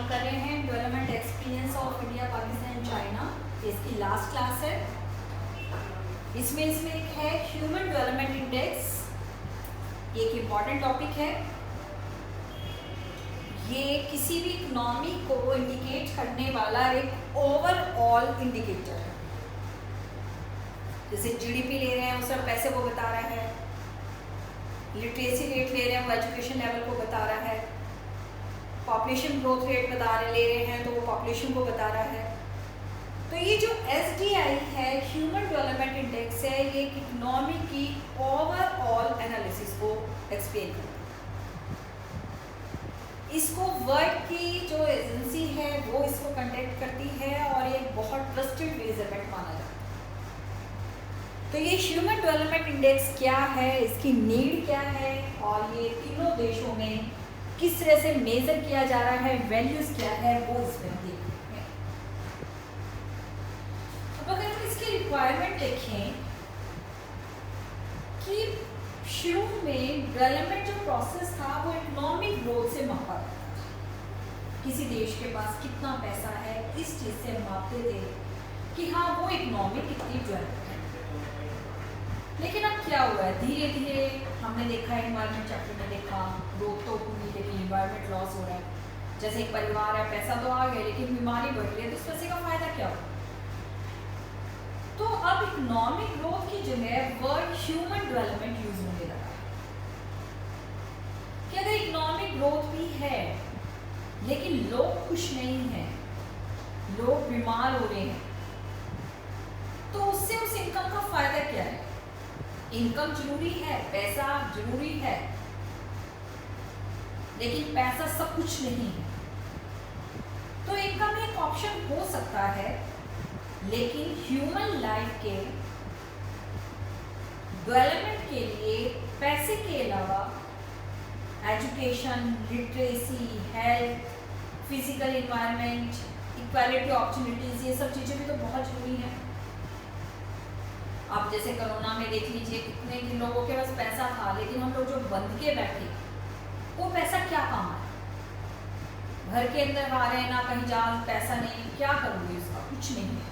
On कर रहे हैं development experience of India Pakistan and China. इसकी लास्ट क्लास है। इसमें एक है ह्यूमन डेवलपमेंट इंडेक्स। ये एक इम्पॉर्टेंट टॉपिक है। ये किसी भी इकोनॉमी को इंडिकेट करने वाला एक ओवरऑल इंडिकेटर है। जैसे जीडीपी ले रहे हैं उसमें पैसे को बता रहा है, लिटरेसी रेट ले रहे हैं वो एजुकेशन लेवल को बता रहा है, पॉपुलेशन ग्रोथ रेट ले रहे हैं तो वो पॉपुलेशन को बता रहा है। तो ये जो SDI है ह्यूमन डेवलपमेंट इंडेक्स है, ये एक इकोनॉमी की ओवरऑल एनालिसिस को एक्सप्लेन करता है। इसको वर्ल्ड की जो एजेंसी है वो इसको कंडक्ट करती है और ये बहुत ट्रस्टेड मेजरमेंट माना जाता है। तो ये ह्यूमन डेवलपमेंट इंडेक्स क्या है, इसकी नीड क्या है और ये तीनों देशों में किस तरह से मेजर किया जा रहा है, वैल्यूज क्या है, वो इसमें देखते हैं। अब अगर हम इसकी रिक्वायरमेंट देखें कि शुरू में डेवलपमेंट जो प्रोसेस था वो इकोनॉमिक ग्रोथ से मापा जाता था। किसी देश के पास कितना पैसा है इस चीज से मापते थे कि हाँ वो इकोनॉमी कितनी डेवलप है। लेकिन अब क्या हुआ है, धीरे धीरे हमने देखा है, इन्वायरमेंट चैप्टर में देखा, ग्रोथ तो हुई लेकिन इन्वायरमेंट लॉस हो रहा है। जैसे एक परिवार है, पैसा तो आ गया लेकिन बीमारी बढ़ रही है, तो इस पैसे का फायदा क्या हो। तो अब इकोनॉमिक ग्रोथ की जगह वर्ड ह्यूमन डेवलपमेंट यूज होने लगा कि अगर इकोनॉमिक ग्रोथ भी है लेकिन लोग खुश नहीं हैं, लोग बीमार हो रहे हैं, तो उससे उस इनकम का फायदा क्या है। इनकम जरूरी है, पैसा जरूरी है, लेकिन पैसा सब कुछ नहीं है। तो इनकम एक ऑप्शन हो सकता है, लेकिन ह्यूमन लाइफ के डेवलपमेंट के लिए पैसे के अलावा education, literacy, health, physical environment, equality opportunities, ये सब चीज़ें भी तो बहुत जरूरी हैं। आप जैसे कोरोना में देख लीजिए कितने लोगों के पास पैसा था, लेकिन हम लोग जो बंद के बैठे वो पैसा क्या काम आया। घर के अंदर आ रहे हैं, ना कहीं जा, पैसा नहीं, क्या करोगे उसका, कुछ नहीं है।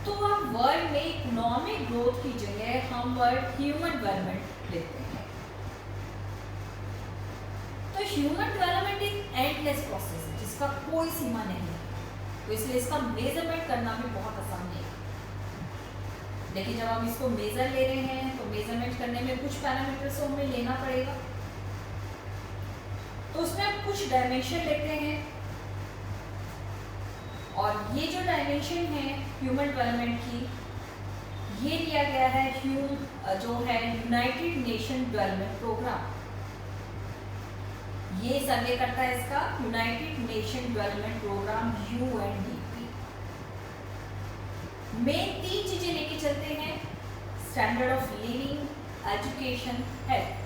तो अब वर्ल्ड में इकोनॉमिक ग्रोथ की जगह हम वर्ड ह्यूमन डेवलपमेंट लेते हैं। तो ह्यूमन डेवलपमेंट एक एंडलेस प्रोसेस है जिसका कोई सीमा नहीं है, तो इसलिए इसका मेजरमेंट करना भी बहुत आसान नहीं है। लेकिन जब हम इसको मेजर ले रहे हैं तो मेजरमेंट करने में कुछ पैरामीटर्स हमें लेना पड़ेगा। तो उसमें हम कुछ डायमेंशन लेते हैं और ये जो डायमेंशन है ह्यूमन डेवलपमेंट की, ये लिया गया है जो है यूनाइटेड नेशन डेवलपमेंट प्रोग्राम। ये सर्वे करता है इसका United Nation Development Programme UNDP। Main 3 चीजें लेके चलते हैं, standard of living, education, health.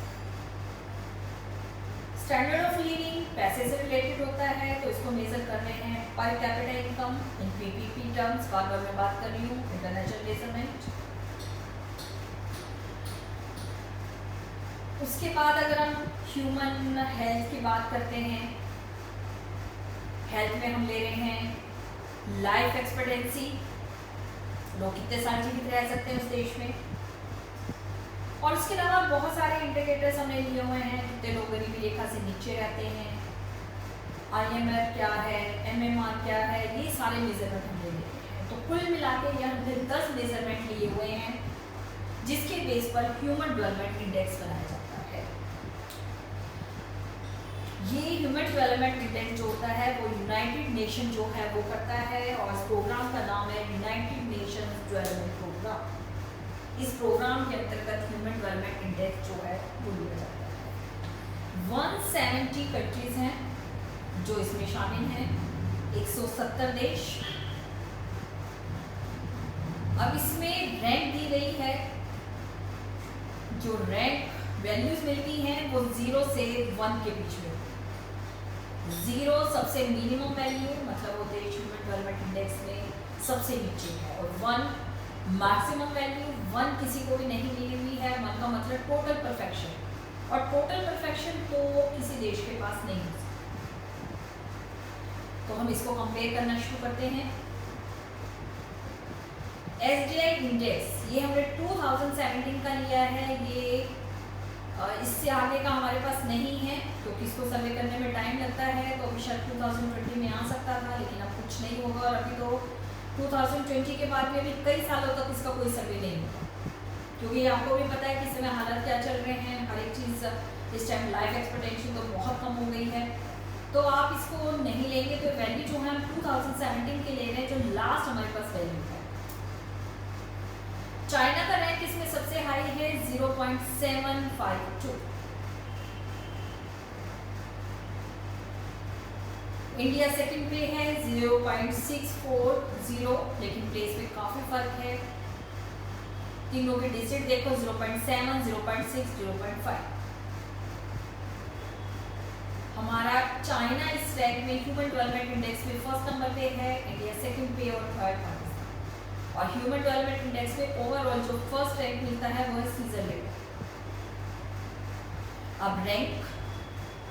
Standard of living पैसे से रिलेटेड होता है, तो इसको मेजर कर रहे हैं per capita income in PPP terms, बार बार मैं बात कर रही हूँ, इंटरनेशनल मेजरमेंट। उसके बाद अगर हम ह्यूमन हेल्थ की बात करते हैं, हेल्थ में हम ले रहे हैं लाइफ एक्सपेक्टेंसी, लोग कितने साल जीवित रह सकते हैं उस देश में। और उसके अलावा बहुत सारे इंडिकेटर्स हमने लिए हुए हैं, कितने लोग गरीबी रेखा से नीचे रहते हैं, IMF क्या है, MMR क्या है, ये सारे मेजरमेंट हमने लिए हैं। तो कुल मिला के ये हमने 10 मेजरमेंट लिए हुए हैं जिसके बेस पर ह्यूमन डेवलपमेंट इंडेक्स बनाया जाता है। ये ह्यूमन डेवलपमेंट इंडेक्स जो होता है वो यूनाइटेड नेशन जो है वो करता है, और इस प्रोग्राम का नाम है यूनाइटेड नेशंस डेवलपमेंट प्रोग्राम। इस प्रोग्राम के अंतर्गत ह्यूमन डेवलपमेंट इंडेक्स जो है वो लिया जाता है। 170 कंट्रीज हैं जो इसमें शामिल हैं, 170 देश। अब इसमें रैंक दी गई है, जो रैंक वैल्यूज मिलती हैं वो 0 से 1 के बीच में। 0 सबसे मिनिमम वैल्यू, मतलब वो देश ह्यूमन डेवलपमेंट इंडेक्स में सबसे नीचे है, और 1 मैक्सिमम वैल्यू। 1 किसी को भी नहीं मिली हुई है। 1 का मतलब टोटल परफेक्शन, और टोटल परफेक्शन तो किसी देश के पास नहीं हो सकता। तो हम इसको कंपेयर करना शुरू करते हैं। SDI इंडेक्स ये हमने 2017 का लिया है, ये इससे आगे का हमारे पास नहीं है क्योंकि इसको सर्वे करने में टाइम लगता है, तो अभी शायद 2020 में आ सकता था, लेकिन अब कुछ नहीं होगा। और अभी तो 2020 के बाद में भी कई सालों तक इसका कोई सर्वे नहीं होगा, क्योंकि आपको भी पता है कि इस समय हालात क्या चल रहे हैं। हर एक चीज़ इस टाइम लाइफ एक्सपेक्टेंसी तो बहुत कम हो गई है, तो आप इसको नहीं लेंगे। तो वैल्यू जो है हम 2017 के ले रहे हैं, जो लास्ट हमारे पास वैल्यू है। चाइना का रैंक इसमें सबसे हाई है 0.752, इंडिया सेकंड पे है 0.640, लेकिन प्लेस में काफी फर्क है। तीनों के डिजिट देखो 0.7, 0.6, 0.5। हमारा चाइना इस रैंक में ह्यूमन डेवलपमेंट इंडेक्स में फर्स्ट नंबर पे है, इंडिया सेकंड पे और थर्ड पाकिस्तान। और ह्यूमन डेवलपमेंट इंडेक्स में ओवरऑल जो फर्स्ट रैंक मिलता है वो है स्विट्जरलैंड। अब रैंक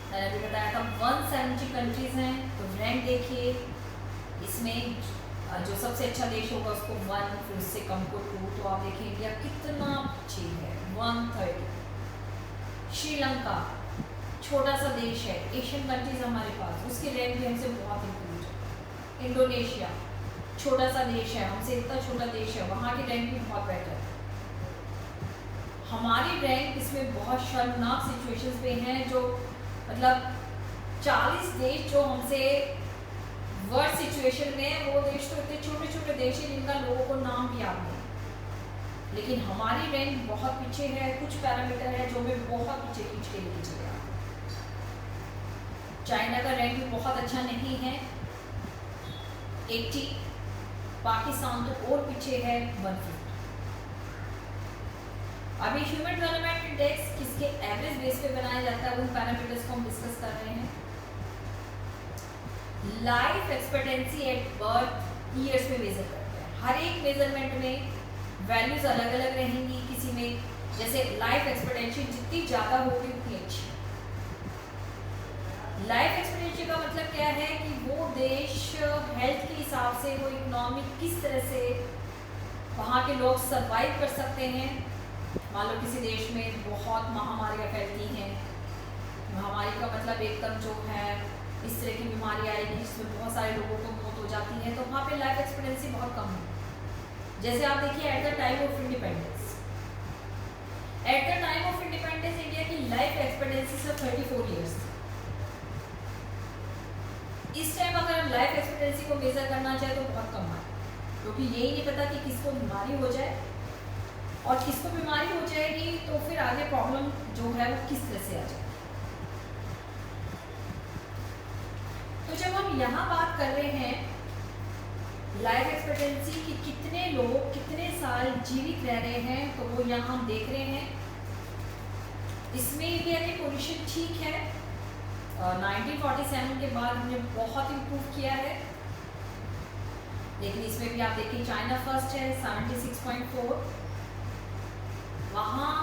मैंने अभी बताया था 170 कंट्रीज हैं, तो रैंक देखिए, इसमें जो सबसे अच्छा देश होगा उसको 1, फिर उससे कम को 2, तो आप देखिए इंडिया कितना पीछे है 130। श्रीलंका छोटा सा देश है, एशियन कंट्रीज हमारे पास, उसकी रैंक भी हमसे बहुत इम्प्रूव है। इंडोनेशिया छोटा सा देश है, हमसे इतना छोटा देश है, वहाँ की रैंक भी बहुत बेटर है। हमारी रैंक इसमें बहुत शर्मनाक सिचुएशंस पे हैं, जो मतलब 40 देश जो हमसे वर्स्ट सिचुएशन में है, वो देश तो इतने छोटे छोटे देश हैं जिनका लोगों को नाम भी याद नहीं, लेकिन हमारी रैंक बहुत पीछे है। कुछ पैरामीटर है जो हमें बहुत पीछे खींच के लेके चले आते हैं। चाइना का रैंक भी बहुत अच्छा नहीं है, 80, पाकिस्तान तो और पीछे है 150। अभी ह्यूमन डेवलपमेंट इंडेक्स किसके एवरेज बेस पे बनाया जाता है, उन पैरामीटर्स को हम डिस्कस कर रहे हैं। Life expectancy at birth years में मेजर करते हैं। हर एक मेजरमेंट में वैल्यूज अलग अलग रहेंगी। किसी में जैसे लाइफ एक्सपेक्टेंसी जितनी ज़्यादा होगी उतनी अच्छी। लाइफ एक्सपेक्टेंसी का मतलब क्या है कि वो देश हेल्थ के हिसाब से, वो इकोनॉमी किस तरह से वहाँ के लोग सर्वाइव कर सकते हैं। मान लो किसी देश में बहुत महामारियाँ फैलती हैं, महामारी का मतलब एकदम जो है इस तरह की बीमारी आएगी जिसमें बहुत सारे लोगों को मौत हो जाती है, तो वहाँ पे लाइफ एक्सपेक्टेंसी बहुत कम है। जैसे आप देखिए at the time of independence, at the time of independence India की लाइफ एक्सपेक्टेंसी सिर्फ 34 ईयर्स। इस टाइम अगर हम लाइफ एक्सपेक्टेंसी को मेजर करना चाहे तो बहुत कम है, क्योंकि यही नहीं पता कि किसको बीमारी हो जाए, और किसको बीमारी हो जाएगी तो फिर आगे प्रॉब्लम जो है वो किस तरह से आ जाए। तो जब हम यहाँ बात कर रहे हैं लाइफ एक्सपेक्टेंसी कि कितने लोग कितने साल जीवित रह रहे हैं, तो वो यहाँ हम देख रहे हैं। इसमें इंडिया की पोजीशन ठीक है, 1947 के बाद हमने बहुत इम्प्रूव किया है, लेकिन इसमें भी आप देखिए चाइना फर्स्ट है 76.4। वहाँ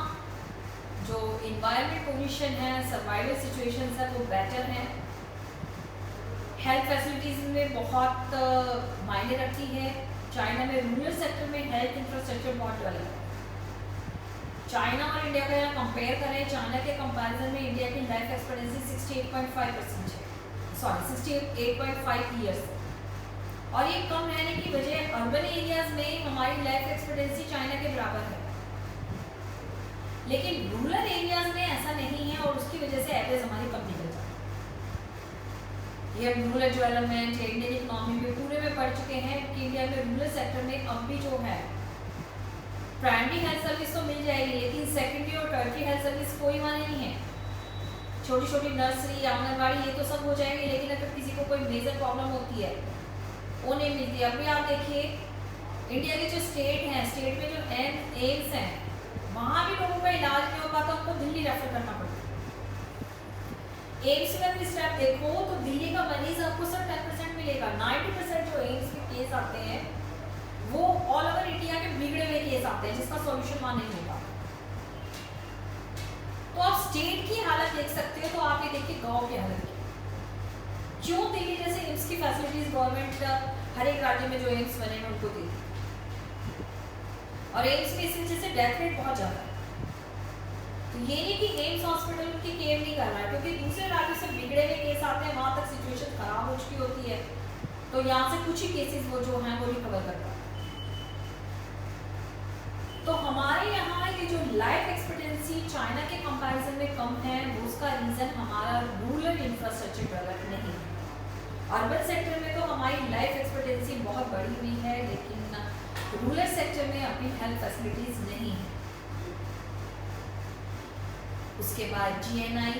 जो इन्वायरमेंट पोजीशन है, सर्वाइवल सिचुएशंस है वो बेटर हैं। हेल्थ फैसिलिटीज़ में बहुत मायने रखती है। चाइना में रूरल सेक्टर में हेल्थ इंफ्रास्ट्रक्चर बहुत डेवलप है। चाइना और इंडिया का यहाँ कंपेयर करें, चाइना के कंपैरिजन में इंडिया की लाइफ एक्सपेक्टेंसी 68.5% है, सॉरी 68.5 ईयर्स है। और ये कम रहने की वजह अर्बन एरियाज में हमारी लाइफ एक्सपेक्टेंसी चाइना के बराबर है, लेकिन रूरल एरियाज में ऐसा नहीं है, और उसकी वजह से एवरेज हमारी कम निकल जाती है। ये रूरल डेवलपमेंट इंडियन इकोनॉमी में पूरे में पढ़ चुके हैं कि इंडिया में रूरल सेक्टर में अब भी जो है प्राइमरी हेल्थ सर्विस तो मिल जाएगी, लेकिन सेकेंडरी और टर्शरी हेल्थ सर्विस कोई वहाँ नहीं है। छोटी छोटी नर्सरी, आंगनबाड़ी ये तो सब हो जाएंगे, लेकिन अगर किसी को कोई मेजर प्रॉब्लम होती है वो नहीं मिलती। अभी आप देखिए इंडिया के जो स्टेट हैं, स्टेट में जो एम्स हैं, वहाँ भी लोगों का इलाज नहीं हो पाता, उनको दिल्ली रेफर करना पड़ता है। एम्स में अगर स्टेप देखो तो दिल्ली का मरीज आपको सिर्फ 10% मिलेगा। 90% जो एम्स के केस आते हैं वो ऑल ओवर इंडिया के बिगड़े हुए केस आते हैं, जिसका सॉल्यूशन वहाँ नहीं होगा। तो आप स्टेट की हालत देख सकते हो, तो आप ये देखिए गांव की हालत की। क्यों दिल्ली जैसे एम्स की फैसिलिटीज गवर्नमेंट हर एक राज्य में जो एम्स बने हैं उनको देती है, और एम्स में इस वजह से डेथ रेट बहुत ज़्यादा है। तो ये नहीं कि एम्स हॉस्पिटल की केयर नहीं कर रहा है, क्योंकि दूसरे राज्यों से बिगड़े हुए केस आते हैं, वहाँ तक सिचुएशन खराब हो चुकी होती है, तो यहाँ से कुछ ही केसेस वो जो हैं वो रिकवर कर पाते हैं। तो हमारे यहाँ ये जो लाइफ एक्सपेक्टेंसी चाइना के कंपैरिजन में कम है, उसका रीज़न हमारा रूरल इंफ्रास्ट्रक्चर डेवलप नहीं है। अर्बन सेक्टर में तो हमारी लाइफ एक्सपेक्टेंसी बहुत बढ़ी हुई है, लेकिन रूरल सेक्टर में अभी हेल्थ फैसिलिटीज़ नहीं है। उसके बाद जीएनआई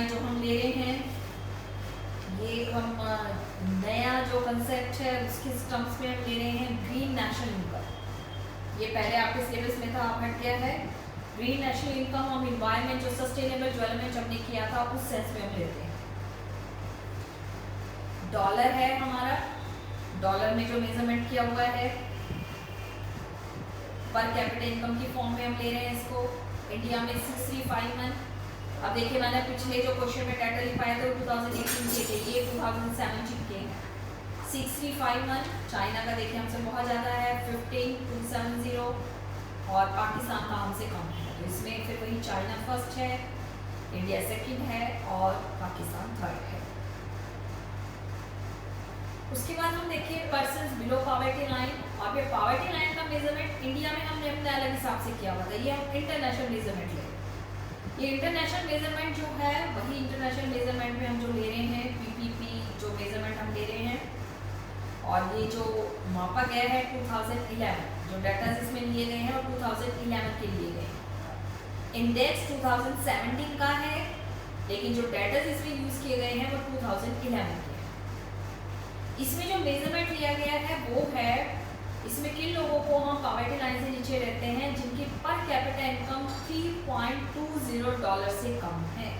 जो हम ले रहे हैं, ये हम नया जो कंसेप्ट है उसके टर्म्स में हम ले रहे हैं ग्रीन नेशनल इनकम। ये पहले आपके सिलेबस में था, आप हट गया है। ग्रीन नेशनल इनकम हम इन्वायरमेंट जो सस्टेनेबल डेवलपमेंट हमने किया था उस सेंस में हम लेते हैं। डॉलर है हमारा, डॉलर में जो मेजरमेंट किया हुआ है पर कैपिटल इनकम की फॉर्म में हम ले रहे हैं इसको। इंडिया में 6351। अब देखिए मैंने पिछले जो क्वेश्चन में डाटा लिखाया था वो 2018 के थे, ये 2017 के हैं। 6351 चाइना का देखिए हमसे बहुत ज़्यादा है, 15270, और पाकिस्तान का हमसे कम है। तो इसमें फिर वही चाइना फर्स्ट है, इंडिया सेकंड है और पाकिस्तान थर्ड है। उसके बाद हम देखिए पर्सन्स बिलो पॉवर्टी लाइन, और ये पॉवर्टी लाइन का मेजरमेंट इंडिया में हमने अपने अलग हिसाब से किया हुआ था, ये हम इंटरनेशनल मेजरमेंट ले। ये इंटरनेशनल मेजरमेंट जो है वही इंटरनेशनल मेजरमेंट में हम जो ले रहे हैं, पीपीपी जो मेजरमेंट हम ले रहे हैं। और ये जो मापा गया है 2011, जो डाटा इसमें लिए गए हैं और 2011 के लिए गए हैं। इंडेक्स 2017 का है, लेकिन जो डाटा इसमें यूज़ किए गए हैं वो 2011 के। इसमें जो मेजरमेंट लिया गया है वो है, इसमें किन लोगों को हम पॉवर्टी लाइन से नीचे रहते हैं जिनकी पर कैपिटा इनकम $3.20 से कम है।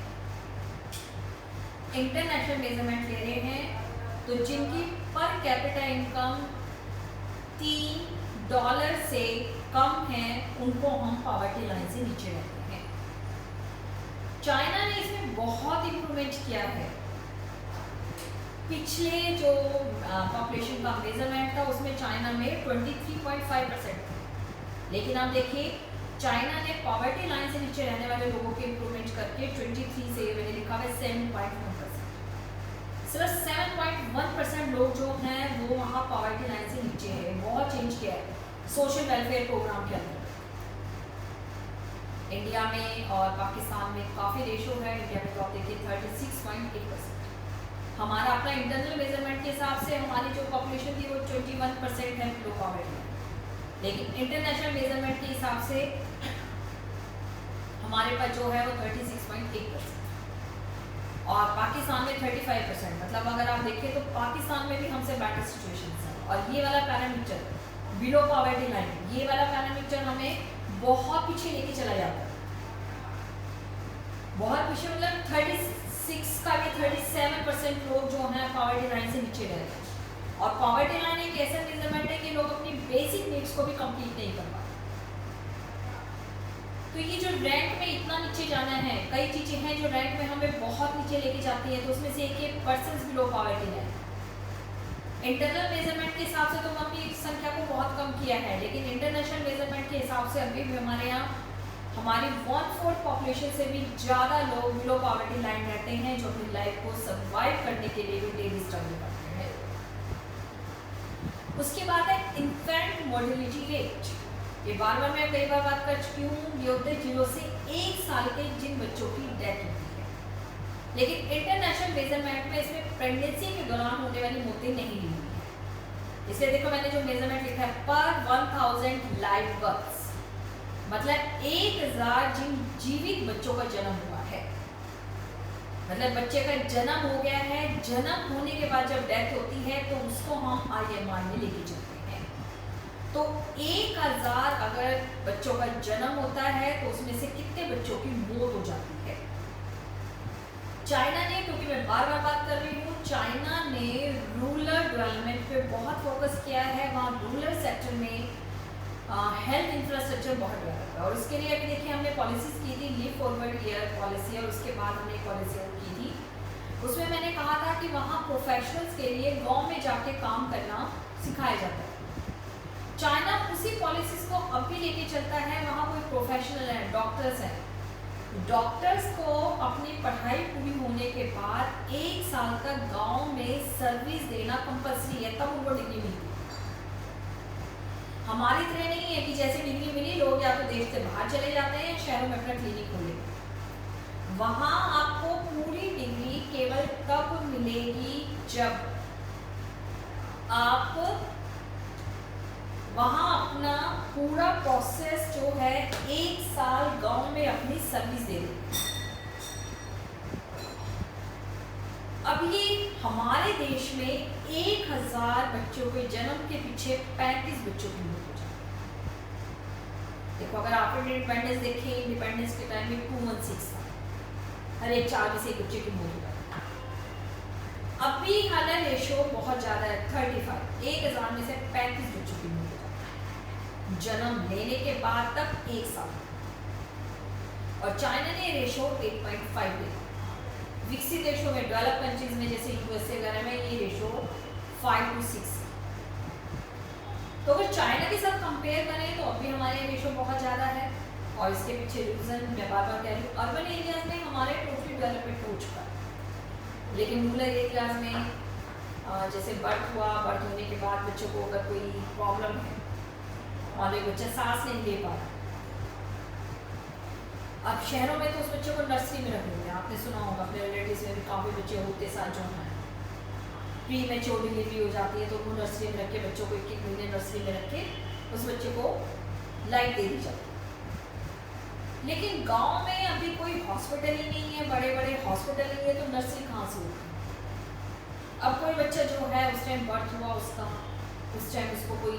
इंटरनेशनल मेजरमेंट ले रहे हैं तो जिनकी पर कैपिटा इनकम $3 से कम है उनको हम पॉवर्टी लाइन से नीचे रहते हैं। चाइना ने इसमें बहुत इंप्रूवमेंट किया है। पिछले जो पॉपुलेशन का मेजरमेंट था उसमें चाइना में 23.5% था, लेकिन आप देखिए चाइना ने पॉवर्टी लाइन से नीचे रहने वाले लोगों के इंप्रूवमेंट करके 23 से मैंने लिखा है 7.1%। सिर्फ 7.1% लोग जो हैं वो वहाँ पॉवर्टी लाइन से नीचे है। बहुत चेंज किया है सोशल वेलफेयर प्रोग्राम के अंदर। इंडिया में और पाकिस्तान में काफ़ी रेशो है। इंडिया में तो आप देखिए 36.8%। हमारा अपना इंटरनल मेजरमेंट के हिसाब से हमारी जो पॉपुलेशन थी वो 21% है लो पॉवर्टी, लेकिन इंटरनेशनल मेजरमेंट के हिसाब से हमारे पास जो है वो 36.8% और पाकिस्तान में 35%। मतलब अगर आप देखें तो पाकिस्तान में भी हमसे बेटर सिचुएशन है। और ये वाला पैरामीटर बिलो पॉवर्टी लाइन, ये वाला पैरामीटर हमें बहुत पीछे लेके चला जाता है, बहुत पीछे। मतलब 36 का भी 37% लोग जो हैं पॉवर्टी लाइन से नीचे रह रहे हैं। और पॉवर्टी लाइन एक ऐसा मेजरमेंट है कि लोग अपनी बेसिक नीड्स को भी कंप्लीट नहीं कर पाते। तो ये जो रैंक में इतना नीचे जाना है, कई चीज़ें हैं जो रैंक में हमें बहुत नीचे लेके जाती है, तो उसमें से एक persons below poverty line. Internal measurement के हिसाब से तो हमने इस संख्या को बहुत कम किया है, लेकिन इंटरनेशनल मेजरमेंट के हिसाब से अभी भी हमारे यहाँ हमारी 1/4 पॉपुलेशन से भी ज़्यादा लोग बिलो पॉवर्टी लाइन रहते हैं, जो अपनी लाइफ को सर्वाइव करने के लिए भी डेली स्ट्रगल करते हैं। उसके बाद है इन्फेंट मोर्टेलिटी रेट। ये बार बार मैं कई बार बात कर चुकी हूँ। ये होते हैं 0 से 1 साल के जिन बच्चों की डेथ होती है, लेकिन इंटरनेशनल मेजरमेंट में इसमें प्रेगनेंसी के दौरान होने वाली मौतें नहीं ली हुई है। इसलिए देखो मैंने जो मेजरमेंट लिखा है पर 1000 लाइव बर्थ्स, मतलब 1000 जिन जीवित बच्चों का जन्म हुआ है, मतलब बच्चे का जन्म हो गया है, जन्म होने के बाद जब डेथ होती है तो उसको हम IMR में लेके चलते हैं। तो 1000 अगर बच्चों का जन्म होता है तो उसमें से कितने बच्चों की मौत हो जाती है। चाइना ने, क्योंकि मैं बार बार बात कर रही हूँ, चाइना ने रूरल डेवलपमेंट पे बहुत फोकस किया है। वहाँ रूरल सेक्टर में हेल्थ इंफ्रास्ट्रक्चर बहुत डेवलप है। और उसके लिए अभी देखिए हमने पॉलिसीज़ की थी, लिव फॉरवर्ड ईयर पॉलिसी, और उसके बाद हमने एक पॉलिसी और की थी। उसमें मैंने कहा था कि वहाँ प्रोफेशनल्स के लिए गांव में जाके काम करना सिखाया जाता है। चाइना उसी पॉलिसीज़ को अब भी लेके चलता है। वहाँ कोई प्रोफेशनल है, डॉक्टर्स हैं, डॉक्टर्स को अपनी पढ़ाई पूरी होने के बाद 1 साल तक गांव में सर्विस देना कंपल्सरी है, तब उनको डिग्री मिलती है। हमारी तरह नहीं है कि जैसे डिग्री मिली लोग या तो देश से बाहर चले जाते हैं, शहरों में अपना क्लिनिक खोले। वहाँ आपको पूरी डिग्री केवल तब मिलेगी जब आप वहाँ अपना पूरा प्रोसेस जो है 1 साल गांव में अपनी सर्विस दे दें। अब ये हमारे देश में 1000 बच्चों के जन्म के पीछे 35 बच्चों की मौत हो जाती है। देखो अगर आप इंडिपेंडेंस देखें, इंडिपेंडेंस के टाइम में 216 था, हर एक 4 में से एक बच्चे की मौत हो जाती है। अभी हालांकि रेशो बहुत ज़्यादा है, 35, 1000 में से 35 बच्चों की मौत हो जाती है जन्म लेने के बाद तक 1 साल। और चाइना ने रेशो 8.5 दिया। विकसित देशों में, डेवलप कंट्रीज में जैसे यूएसए वगैरह में ये रेशो 5 to 6। तो अगर चाइना के साथ कंपेयर करें तो अभी हमारे रेशो बहुत ज़्यादा है। और इसके पीछे रीजन मैं बार बार कह रही हूँ, अर्बन एरियाज में हमारे टोटली डेवलपमेंट हो चुका है, लेकिन रूरल एरियाज में जैसे बर्थ हुआ, बर्थ होने के बाद बच्चों को अगर कोई प्रॉब्लम है और एक बच्चा सांस नहीं ले पा रहा, अब शहरों में तो उस बच्चे को नर्सरी में रख देते हैं। आपने सुना होगा अपने रिलेटिव्स में भी काफ़ी बच्चे होते साथ जो हैं प्री मैच्योर डिलीवरी हो जाती है, तो वो नर्सरी में रख के बच्चों को 1-1 महीने नर्सरी में रख के उस बच्चे को लाइट दे दी जाती है। लेकिन गांव में अभी कोई हॉस्पिटल ही नहीं है, बड़े बड़े हॉस्पिटल नहीं है, तो नर्सरी कहाँ से होगी। अब कोई बच्चा जो है उस टाइम बर्थ हुआ उसका, उस टाइम उसको कोई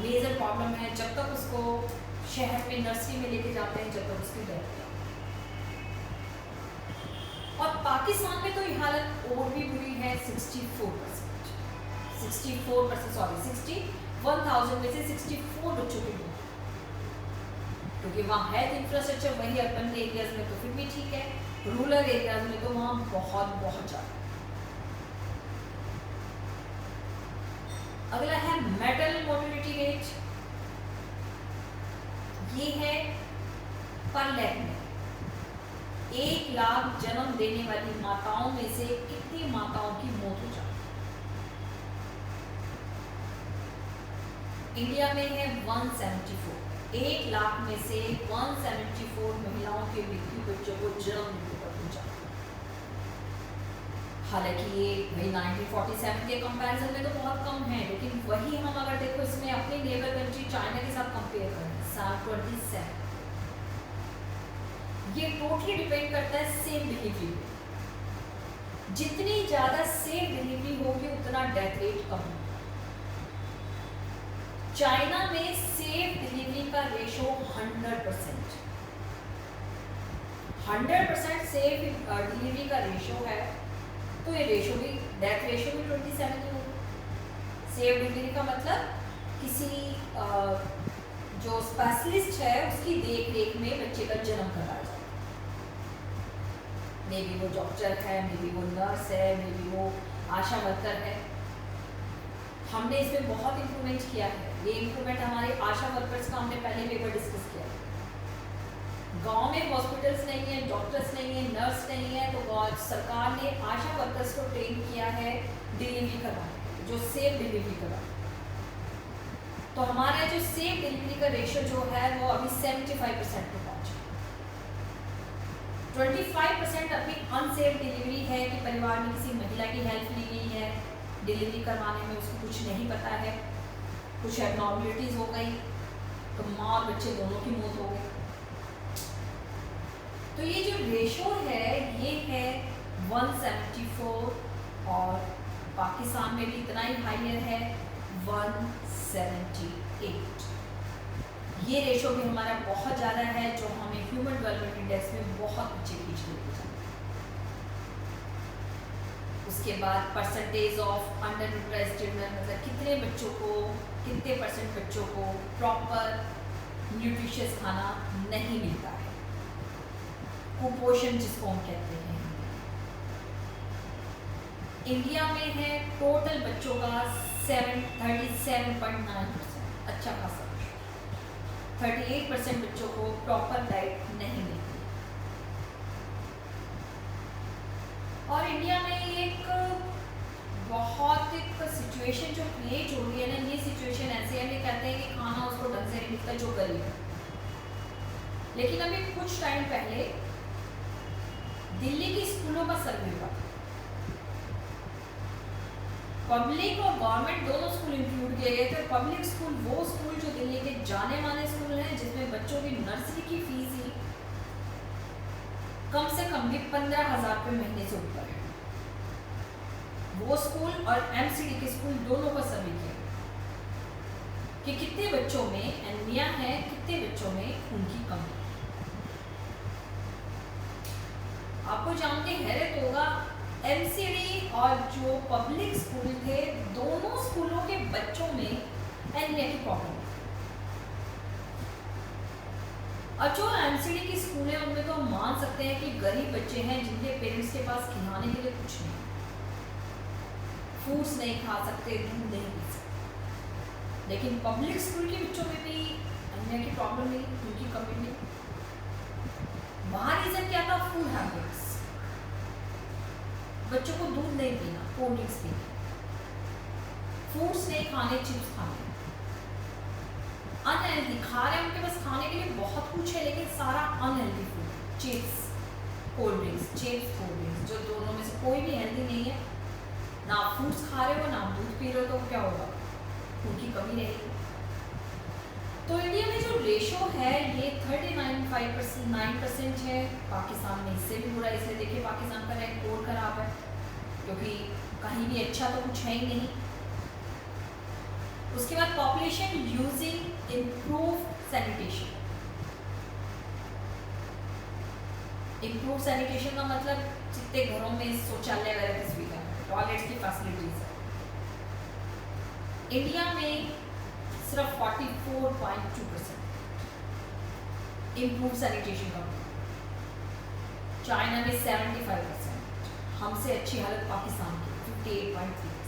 मेजर प्रॉब्लम है, जब तक उसको शहर में नर्सरी में लेके जाते हैं जब तक उसकी डेथ है। और पाकिस्तान में तो ये हालत और भी बुरी है, 64%, 61,000 में से 64 बच्चों की मौत, क्योंकि वहाँ हेल्थ इंफ्रास्ट्रक्चर वही अर्बन एरियाज में तो फिर भी ठीक है, रूरल एरियाज में तो वहाँ बहुत बहुत ज़्यादा। अगला है मैटरनल मोर्टेलिटी रेट। ये है पर लैख में 1 लाख जन्म देने वाली माताओं में से कितनी माताओं की मौत हो जाती है। इंडिया में है 174। 1 लाख में से 174 महिलाओं के मृत्यु बच्चों को जन्म देने पर हो जाती है। हालांकि ये वही 1947 के कंपैरिजन में तो बहुत कम है, लेकिन वही हम अगर देखो इसमें अपनी नेबर कंट्री चाइना के साथ कंपेयर करें, साल 27, ये टोटली डिपेंड करता है सेफ डिलीवरी पे। जितनी ज़्यादा सेफ डिलीवरी होगी उतना डेथ रेट कम होगा। चाइना में सेफ डिलीवरी का रेशो 100%, 100% सेफ डिलीवरी का रेशो है, तो ये रेशो भी, डेथ रेशो भी 27 ही होगा। सेफ डिलीवरी का मतलब किसी जो स्पेशलिस्ट है उसकी देख रेख में बच्चे का जन्म कराया जाए। मे बी वो डॉक्टर है, मे बी वो नर्स है, मे बी वो आशा वर्कर है। हमने इसमें बहुत इम्प्रूवमेंट किया है। ये इम्प्रूवमेंट हमारे आशा वर्कर्स का हमने पहले पेपर डिस्कस किया है। गांव में हॉस्पिटल्स नहीं है, डॉक्टर्स नहीं है, नर्स नहीं है, तो सरकार ने आशा वर्कर्स को ट्रेन किया है डिलीवरी करवाने, जो सेफ डिलीवरी करवाए। तो हमारा जो सेफ डिलीवरी का रेशो जो है वो अभी 75% पे पहुँचा। 25% अभी अनसेफ डिलीवरी है कि परिवार में किसी महिला की हेल्प ली गई है डिलीवरी करवाने में, उसको कुछ नहीं पता है, कुछ एबनॉर्मलिटीज़ हो गई तो माँ और बच्चे दोनों की मौत हो गई। तो ये जो रेशो है ये है 174, और पाकिस्तान में भी इतना ही हाइयर है 178। ये रेशो भी हमारा बहुत ज़्यादा है, जो हमें ह्यूमन डेवलपमेंट इंडेक्स में बहुत पीछे खींच लेके जाता है। उसके बाद परसेंटेज ऑफ अंडर न्यूट्राइज्ड चिल्ड्रन, मतलब कितने परसेंट बच्चों को प्रॉपर न्यूट्रिशियस खाना नहीं मिलता है, कुपोषण जिसको हम कहते हैं। इंडिया में है टोटल बच्चों का 37.9%, अच्छा खासा। 38% बच्चों को प्रॉपर डाइट नहीं मिलती। और इंडिया में एक बहुत एक सिचुएशन जो क्रिएट हो रही है ना, ये सिचुएशन ऐसे है, हम कहते हैं कि खाना उसको ढंग से नहीं मिलता जो गरीब है। लेकिन अभी कुछ टाइम पहले दिल्ली की स्कूलों का सर्वे हुआ, पब्लिक और गवर्नमेंट दोनों स्कूल इंक्लूड किए गए थे। पब्लिक स्कूल वो स्कूल जो दिल्ली के जाने माने स्कूल हैं, जिसमें बच्चों की नर्सरी की फीस ही कम से कम भी 15,000 रुपये महीने से ऊपर है। वो स्कूल और एमसीडी के स्कूल दोनों का सर्वे किया कि कितने बच्चों में एनीमिया है, कितने बच्चों में खून की कमी। आपको जान के हैरत होगा, एमसीडी और जो पब्लिक स्कूल थे, दोनों स्कूलों के बच्चों में एनीमिया की प्रॉब्लम। और जो एमसीडी की स्कूल है उनमें तो हम मान सकते हैं कि गरीब बच्चे हैं जिनके पेरेंट्स के पास खिलाने के लिए कुछ नहीं, फ्रूट्स नहीं खा सकते, दूध नहीं पी सकते। लेकिन पब्लिक स्कूल के बच्चों में भी एनीमिया की प्रॉब्लम नहीं, उनकी कमी नहीं। वहाँ रीजन क्या था? Food habits. बच्चों को दूध नहीं पीना, कोल्ड ड्रिंक्स पीना, फ्रूट्स नहीं खाने, चिप्स खाने, अनहेल्दी खा रहे हैं। उनके पास खाने के लिए बहुत कुछ है लेकिन सारा unhealthy food, chips, cold drinks, chips, cold drinks, जो दोनों में से कोई भी हेल्दी नहीं है। ना आप फ्रूट्स खा रहे हो ना आप दूध पी रहे हो, तो क्या होगा? उनकी कमी रहेगी। तो इंडिया में जो रेशो है ये 39% है। पाकिस्तान में इससे भी बुरा, इसलिए देखिए पाकिस्तान का रैंक और खराब है, क्योंकि कहीं भी अच्छा तो कुछ है ही नहीं। उसके बाद population using improve sanitation. Improve sanitation का मतलब जितने घरों में शौचालय वगैरह की सुविधा है, टॉयलेट्स की फैसिलिटीज है, इंडिया में सिर्फ 44.2% इम्प्रूव सैनिटेशन का। चाइना में 75%, हमसे अच्छी हालत पाकिस्तान की 58.3%।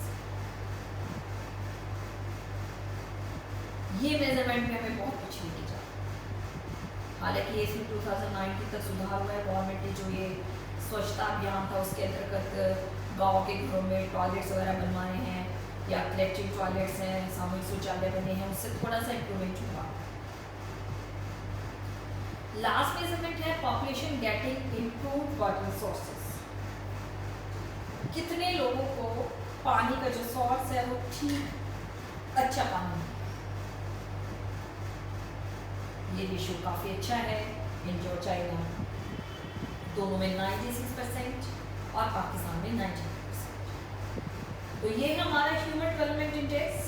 ये मेजरमेंट में हमें बहुत पीछे लेके जा। हालांकि इसमें 2019 तक सुधार हुआ है। गवर्नमेंट ने जो ये स्वच्छता अभियान था उसके अंतर्गत गाँव के घरों में टॉयलेट्स वगैरह बनवाए हैं या कलेक्टिव टॉयलेट्स हैं, सामूहिक शौचालय बने हैं, उससे थोड़ा सा इम्प्रूवमेंट हुआ। लास्ट मेजरमेंट है population getting improved water sources. कितने लोगों को पानी का जो सोर्स है वो ठीक अच्छा पानी है। ये रेशियो काफ़ी अच्छा है। इंडिया और चाइना दोनों में 96% और पाकिस्तान में 90%। तो ये है हमारा ह्यूमन डेवलपमेंट इंडेक्स,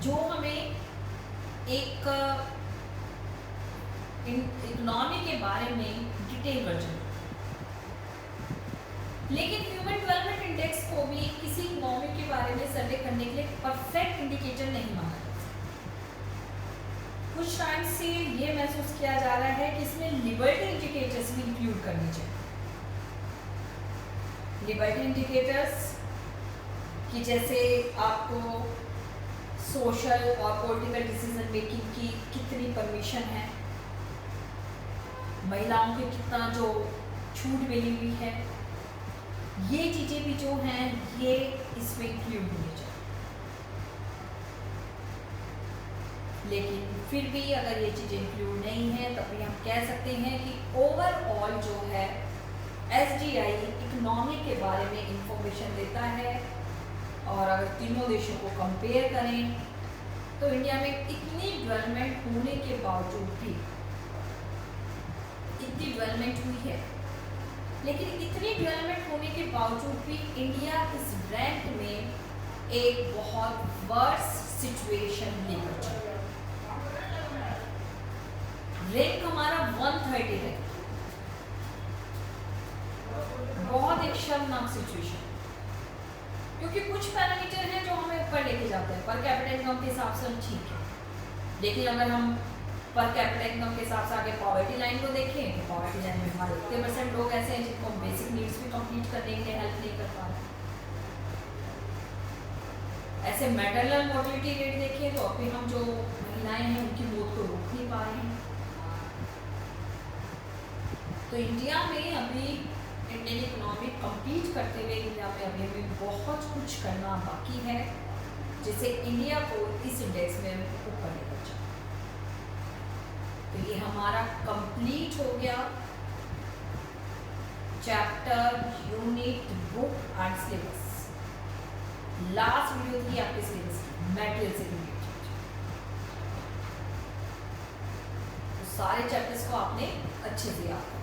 जो हमें एक इकोनॉमी के बारे में डिटेल वर्जन। लेकिन ह्यूमन डेवलपमेंट इंडेक्स को भी किसी इकोनॉमी के बारे में सर्वे करने के लिए परफेक्ट इंडिकेटर नहीं माना जाता। कुछ टाइम से ये महसूस किया जा रहा है कि इसमें लिबर्टी इंडिकेटर्स भी इंक्लूड करने चाहिए। लिबर्टी इंडिकेटर्स कि जैसे आपको सोशल और पॉलिटिकल डिसीजन मेकिंग की कितनी परमिशन है, महिलाओं को कितना जो छूट मिली हुई है, ये चीज़ें भी जो हैं ये इसमें इंक्लूड होनी चाहिए। लेकिन फिर भी अगर ये चीज़ें इंक्लूड नहीं है तब भी हम कह सकते हैं कि ओवरऑल जो है SDI इकोनॉमी के बारे में इंफॉर्मेशन देता है। और अगर तीनों देशों को कंपेयर करें तो इंडिया में इतनी डेवलपमेंट होने के बावजूद भी, इतनी डेवलपमेंट हुई है लेकिन इतनी डेवलपमेंट होने के बावजूद भी इंडिया इस रैंक में एक बहुत वर्स सिचुएशन लेकर चल रहा है। रैंक हमारा 130 है। खतरनाक सिचुएशन, क्योंकि कुछ पैरामीटर हैं जो हमें ऊपर लेके जाते हैं। पर कैपिटा इनकम के हिसाब से हम ठीक है, लेकिन अगर हम पर कैपिटा इनकम के हिसाब से आगे पॉवर्टी लाइन को देखें तो पॉवर्टी लाइन में हमारे 80% लोग ऐसे हैं जिनको हम बेसिक नीड्स भी कंप्लीट करने के लिए हेल्प नहीं कर पा रहे। ऐसे मैटरनल मोर्टिलिटी रेट देखें तो अभी हम जो महिलाएं हैं उनकी मौत को रोक नहीं पा रहे हैं। तो इंडिया में अभी इंडियन इकोनॉमी कम्पीट करते हुए इंडिया में अभी भी बहुत कुछ करना बाकी है, जिससे इंडिया को इस इंडेक्स में ऊपर लेकर जाए। तो ये हमारा कंप्लीट हो गया chapter, unit, book and syllabus. Last video थी आपके सिलेबस की मटेरियल से रिलेटेड, तो सारे चैप्टर्स को आपने अच्छे से याद करना।